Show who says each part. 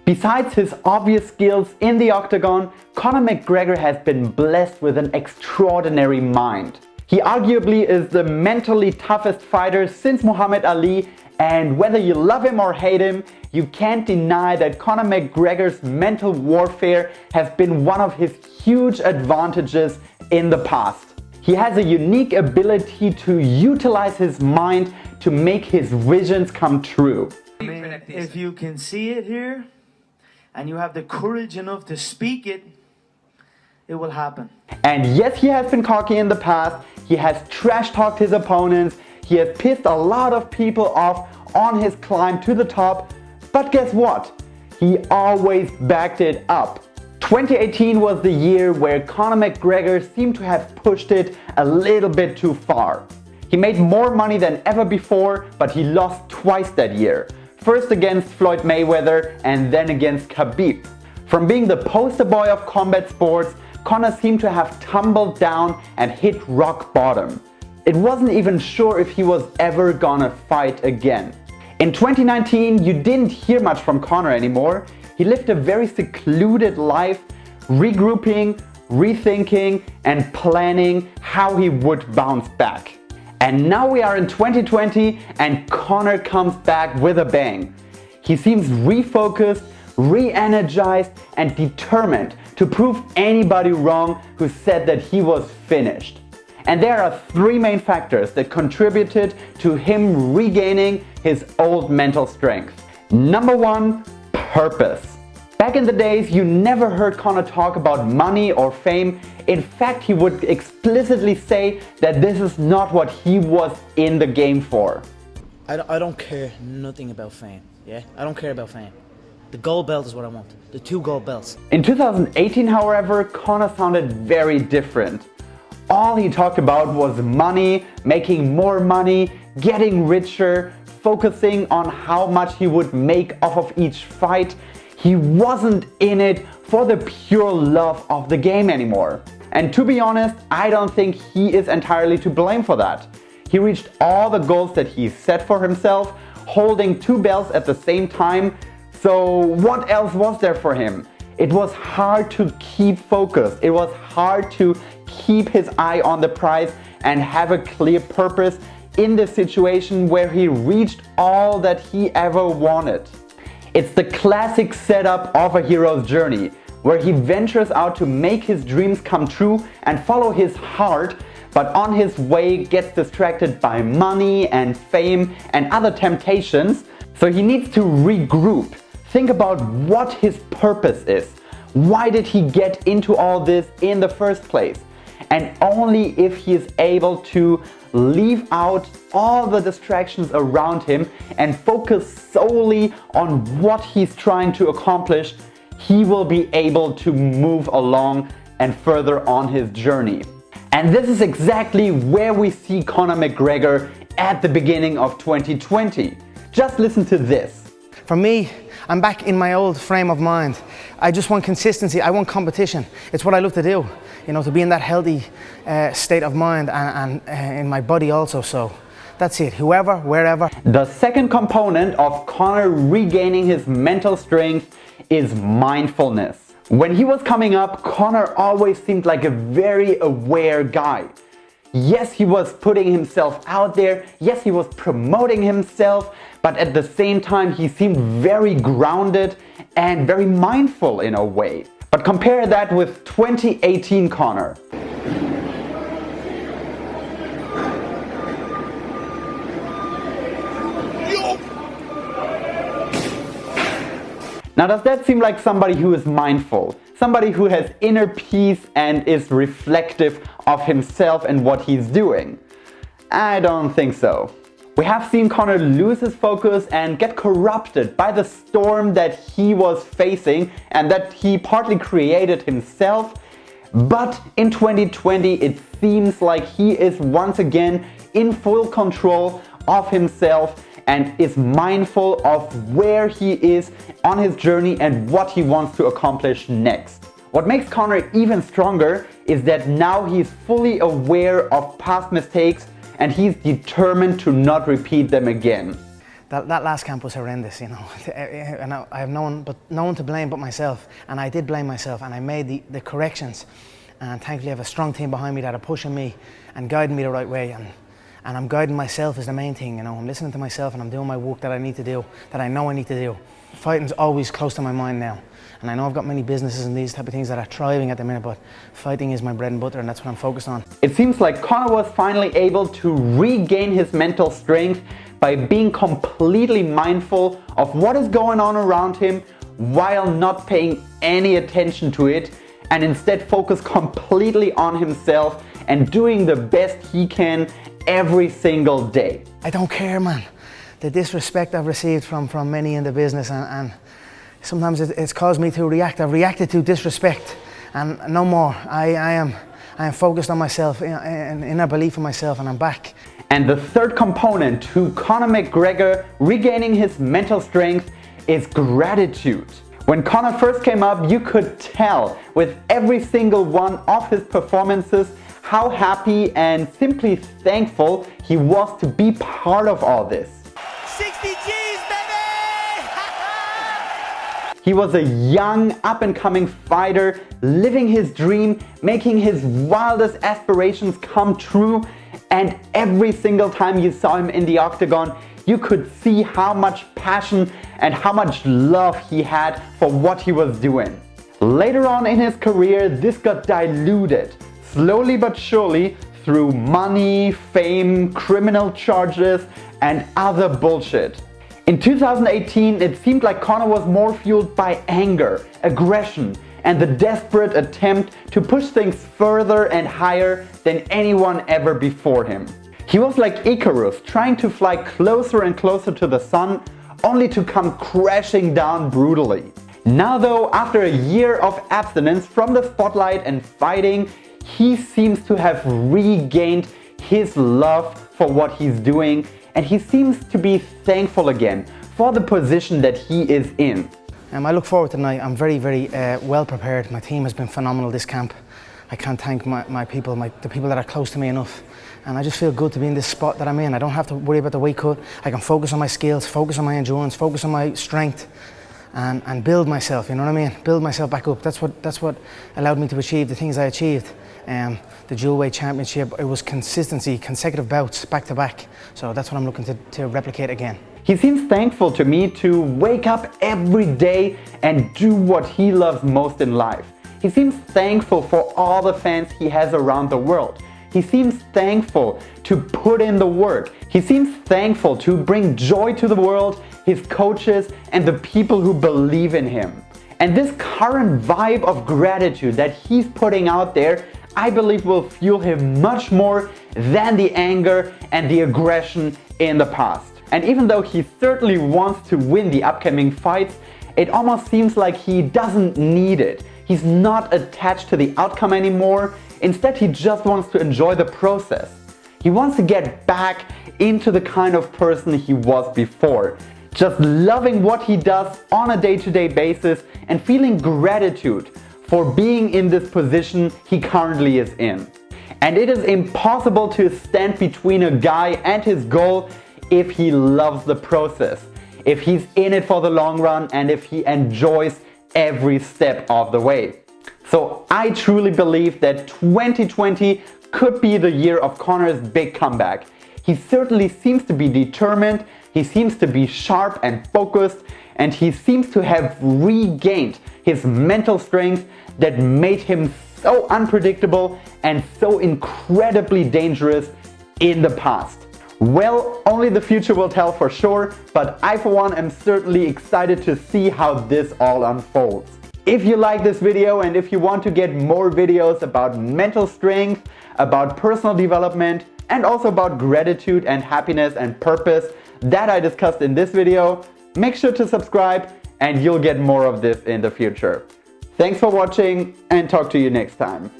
Speaker 1: Besides his obvious skills in the octagon, Conor McGregor has been blessed with an extraordinary mind. He arguably is the mentally toughest fighter since Muhammad Ali, and whether you love him or hate him, you can't deny that Conor McGregor's mental warfare has been one of his huge advantages in the past. He has a unique ability to utilize his mind to make his visions come true.
Speaker 2: If you can see it here, and you have the courage enough to speak it, it will happen.
Speaker 1: And yes, he has been cocky in the past, he has trash talked his opponents, he has pissed a lot of people off on his climb to the top, but guess what? He always backed it up. 2018 was the year where Conor McGregor seemed to have pushed it a little bit too far. He made more money than ever before, but he lost twice that year. First against Floyd Mayweather and then against Khabib. From being the poster boy of combat sports, Conor seemed to have tumbled down and hit rock bottom. It wasn't even sure if he was ever gonna fight again. In 2019, you didn't hear much from Conor anymore. He lived a very secluded life, regrouping, rethinking, and planning how he would bounce back. And now we are in 2020 and Conor comes back with a bang. He seems refocused, re-energized, and determined to prove anybody wrong who said that he was finished. And there are three main factors that contributed to him regaining his old mental strength. Number one, purpose. Back in the days, you never heard Conor talk about money or fame. In fact, he would explicitly say that this is not what he was in the game for.
Speaker 3: I don't care nothing about fame, yeah? I don't care about fame. The gold belt is what I want, the 2 gold belts.
Speaker 1: In 2018, however, Conor sounded very different. All he talked about was money, making more money, getting richer, focusing on how much he would make off of each fight. He wasn't in it for the pure love of the game anymore. And to be honest, I don't think he is entirely to blame for that. He reached all the goals that he set for himself, holding 2 belts at the same time. So what else was there for him? It was hard to keep focused. It was hard to keep his eye on the prize and have a clear purpose in the situation where he reached all that he ever wanted. It's the classic setup of a hero's journey, where he ventures out to make his dreams come true and follow his heart, but on his way gets distracted by money and fame and other temptations, so he needs to regroup, think about what his purpose is. Why did he get into all this in the first place? And only if he is able to leave out all the distractions around him and focus solely on what he's trying to accomplish, he will be able to move along and further on his journey. And this is exactly where we see Conor McGregor at the beginning of 2020. Just listen to this.
Speaker 3: For me, I'm back in my old frame of mind. I just want consistency, I want competition. It's what I love to do, you know, to be in that healthy state of mind and in my body also, so that's it, whoever, wherever.
Speaker 1: The second component of Conor regaining his mental strength is mindfulness. When he was coming up, Conor always seemed like a very aware guy. Yes, he was putting himself out there, yes, he was promoting himself, but at the same time he seemed very grounded and very mindful in a way. But compare that with 2018 Conor. Now, does that seem like somebody who is mindful? Somebody who has inner peace and is reflective of himself and what he's doing? I don't think so. We have seen Conor lose his focus and get corrupted by the storm that he was facing and that he partly created himself. But in 2020, it seems like he is once again in full control of himself and is mindful of where he is on his journey and what he wants to accomplish next. What makes Conor even stronger is that now he's fully aware of past mistakes and he's determined to not repeat them again.
Speaker 3: that last camp was horrendous, you know. And I have no one to blame but myself. And I did blame myself, and I made the corrections. And thankfully I have a strong team behind me that are pushing me and guiding me the right way. And I'm guiding myself is the main thing, you know. I'm listening to myself and I'm doing my work that I need to do, that I know I need to do. Fighting's always close to my mind now. And I know I've got many businesses and these type of things that are thriving at the minute, but fighting is my bread and butter, and that's what I'm focused on.
Speaker 1: It seems like Conor was finally able to regain his mental strength by being completely mindful of what is going on around him while not paying any attention to it, and instead focus completely on himself and doing the best he can every single day.
Speaker 3: I don't care, man. The disrespect I've received from many in the business, and sometimes it's caused me to react. I've reacted to disrespect, and no more. I am focused on myself, in a belief in myself, and I'm back.
Speaker 1: And the third component to Conor McGregor regaining his mental strength is gratitude. When Conor first came up, you could tell with every single one of his performances how happy and simply thankful he was to be part of all this.
Speaker 2: 60 G's, baby!
Speaker 1: He was a young, up-and-coming fighter, living his dream, making his wildest aspirations come true, and every single time you saw him in the octagon, you could see how much passion and how much love he had for what he was doing. Later on in his career, this got diluted, slowly but surely, through money, fame, criminal charges, and other bullshit. In 2018, it seemed like Conor was more fueled by anger, aggression, and the desperate attempt to push things further and higher than anyone ever before him. He was like Icarus, trying to fly closer and closer to the sun, only to come crashing down brutally. Now though, after a year of abstinence from the spotlight and fighting, he seems to have regained his love for what he's doing, and he seems to be thankful again for the position that he is in.
Speaker 3: I look forward to tonight. I'm very, very well prepared. My team has been phenomenal this camp. I can't thank my people, the people that are close to me enough. And I just feel good to be in this spot that I'm in. I don't have to worry about the weight cut. I can focus on my skills, focus on my endurance, focus on my strength, and build myself, you know what I mean? Build myself back up. That's what allowed me to achieve the things I achieved. The dual weight championship, it was consistency, consecutive bouts, back to back. So that's what I'm looking to replicate again.
Speaker 1: He seems thankful to me to wake up every day and do what he loves most in life. He seems thankful for all the fans he has around the world. He seems thankful to put in the work. He seems thankful to bring joy to the world, his coaches, and the people who believe in him. And this current vibe of gratitude that he's putting out there, I believe will fuel him much more than the anger and the aggression in the past. And even though he certainly wants to win the upcoming fights, it almost seems like he doesn't need it. He's not attached to the outcome anymore. Instead, he just wants to enjoy the process. He wants to get back into the kind of person he was before. Just loving what he does on a day-to-day basis and feeling gratitude for being in this position he currently is in. And it is impossible to stand between a guy and his goal if he loves the process, if he's in it for the long run, and if he enjoys every step of the way. So I truly believe that 2020 could be the year of Conor's big comeback. He certainly seems to be determined, he seems to be sharp and focused, and he seems to have regained his mental strength that made him so unpredictable and so incredibly dangerous in the past. Well, only the future will tell for sure, but I for one am certainly excited to see how this all unfolds. If you like this video and if you want to get more videos about mental strength, about personal development, and also about gratitude and happiness and purpose that I discussed in this video, make sure to subscribe and you'll get more of this in the future. Thanks for watching and talk to you next time.